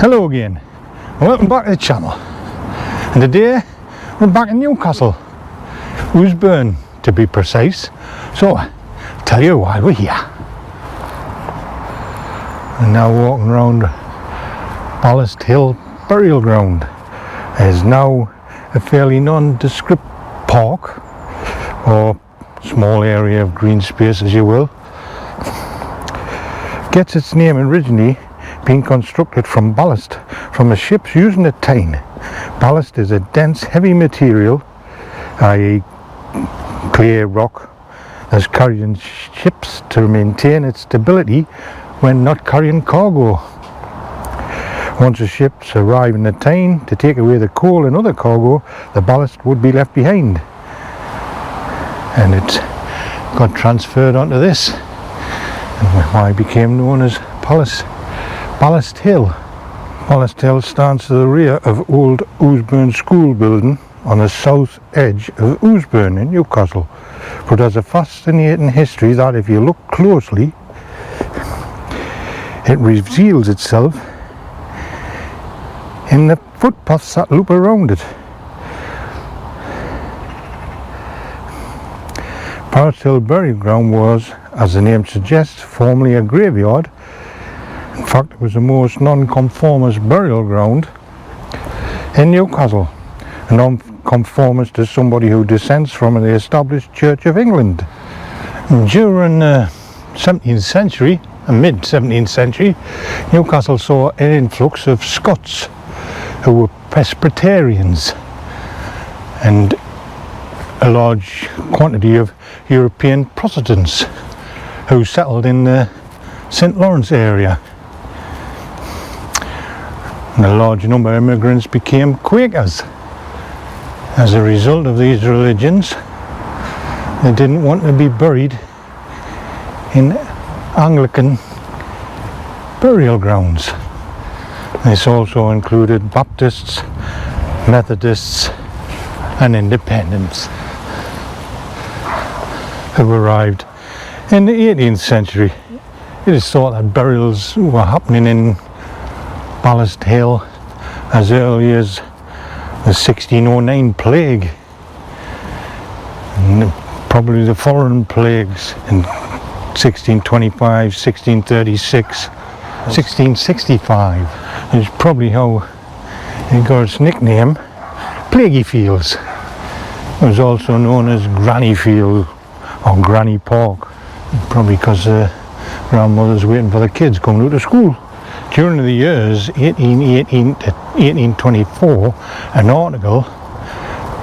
Hello again, welcome back to the channel, and today we're back in Newcastle, Oosburn to be precise. So I'll tell you why we're here. We're now walking around Ballast Hill burial ground. It's now a fairly nondescript park or small area of green space, as you will. Gets its name originally being constructed from ballast from a ship's using a time. Ballast is a dense, heavy material, i.e. clay rock, that's carried in ships to maintain its stability when not carrying cargo. Once the ships arrive in the time to take away the coal and other cargo, the ballast would be left behind, and it got transferred onto this, and why it became known as Ballast Hill. Ballast Hill stands to the rear of old Oosburn School building on the south edge of Oosburn in Newcastle, but has a fascinating history that, if you look closely, it reveals itself in the footpaths that loop around it. Ballast Hill burial ground was, as the name suggests, formerly a graveyard. In fact, it was the most non-conformist burial ground in Newcastle. A non-conformist is somebody who dissents from the established Church of England. During the 17th century, mid-17th century, Newcastle saw an influx of Scots who were Presbyterians, and a large quantity of European Protestants who settled in the St. Lawrence area. And a large number of immigrants became Quakers. As a result of these religions, they didn't want to be buried in Anglican burial grounds. This also included Baptists, Methodists and Independents, who arrived in the 18th century. It is thought that burials were happening in Ballast Hill as early as the 1609 plague, and probably the foreign plagues in 1625, 1636, 1665 is probably how it got its nickname, Plaguey Fields. It was also known as Granny Field or Granny Park, probably because grandmothers waiting for the kids coming out of school. During the years 1818 to 1824, an article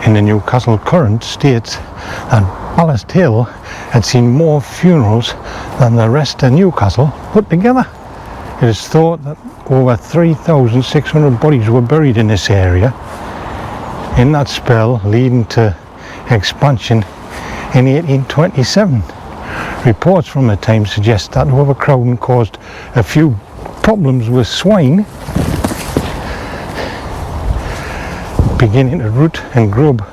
in the Newcastle Current states that Ballast Hill had seen more funerals than the rest of Newcastle put together. It is thought that over 3,600 bodies were buried in this area in that spell, leading to expansion in 1827. Reports from the time suggest that overcrowding caused a few problems with swine beginning to root and grub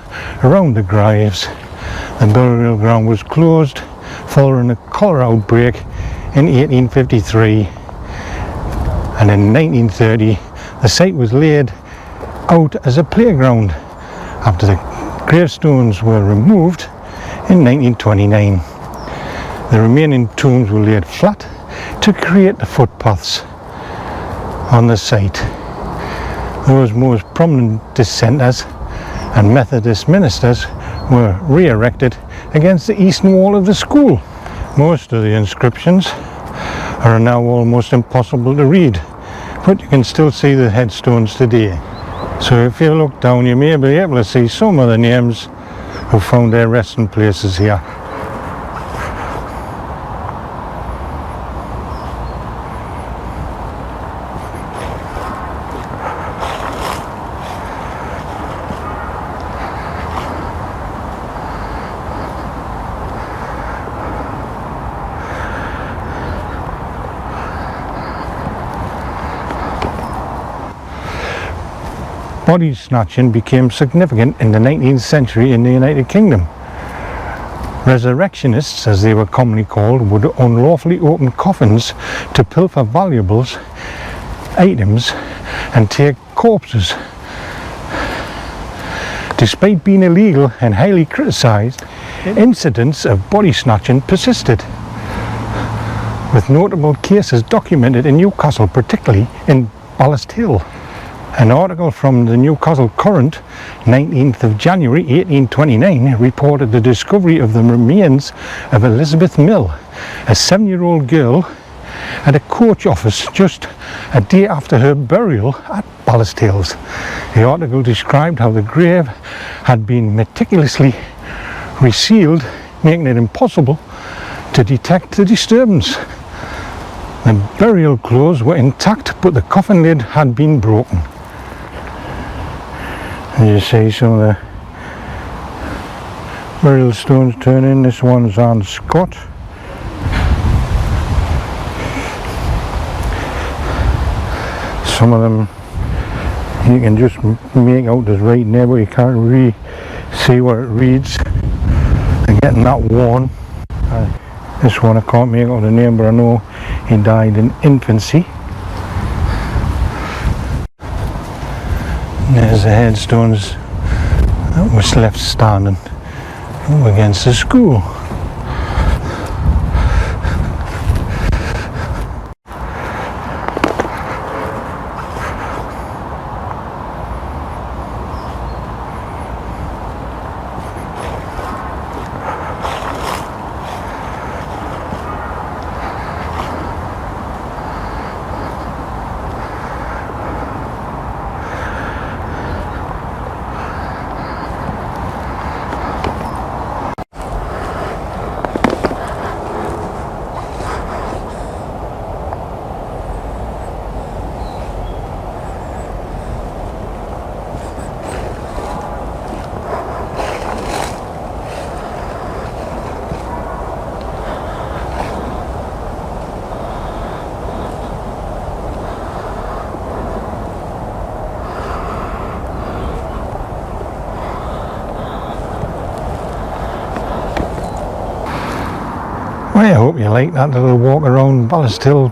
around the graves. The burial ground was closed following a cholera outbreak in 1853, and in 1930 the site was laid out as a playground after the gravestones were removed in 1929. The remaining tombs were laid flat to create the footpaths on the site. Those most prominent dissenters and Methodist ministers were re-erected against the eastern wall of the school. Most of the inscriptions are now almost impossible to read, but you can still see the headstones today. So if you look down, you may be able to see some of the names who found their resting places here. Body snatching became significant in the 19th century in the United Kingdom. Resurrectionists, as they were commonly called, would unlawfully open coffins to pilfer valuables items and take corpses. Despite being illegal and highly criticised, incidents of body snatching persisted, with notable cases documented in Newcastle, particularly in Ballast Hill. An article from the Newcastle Courant, 19th of January 1829, reported the discovery of the remains of Elizabeth Mill, a 7-year-old girl, at a coach office just a day after her burial at Ballast Hills. The article described how the grave had been meticulously resealed, making it impossible to detect the disturbance. The burial clothes were intact, but the coffin lid had been broken. And you see some of the burial stones turning. This one's on Scott. Some of them you can just make out there's right there, but you can't really see what it reads. They're getting that worn. This one I can't make out the name, but I know he died in infancy. And there's the headstones that was left standing up against the school. Well, I hope you like that little walk around Ballast Hill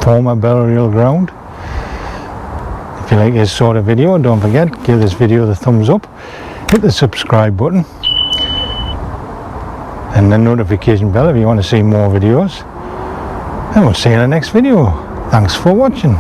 former burial ground. If you like this sort of video, don't forget, give this video the thumbs up, hit the subscribe button and the notification bell if you want to see more videos, and we'll see you in the next video. Thanks for watching.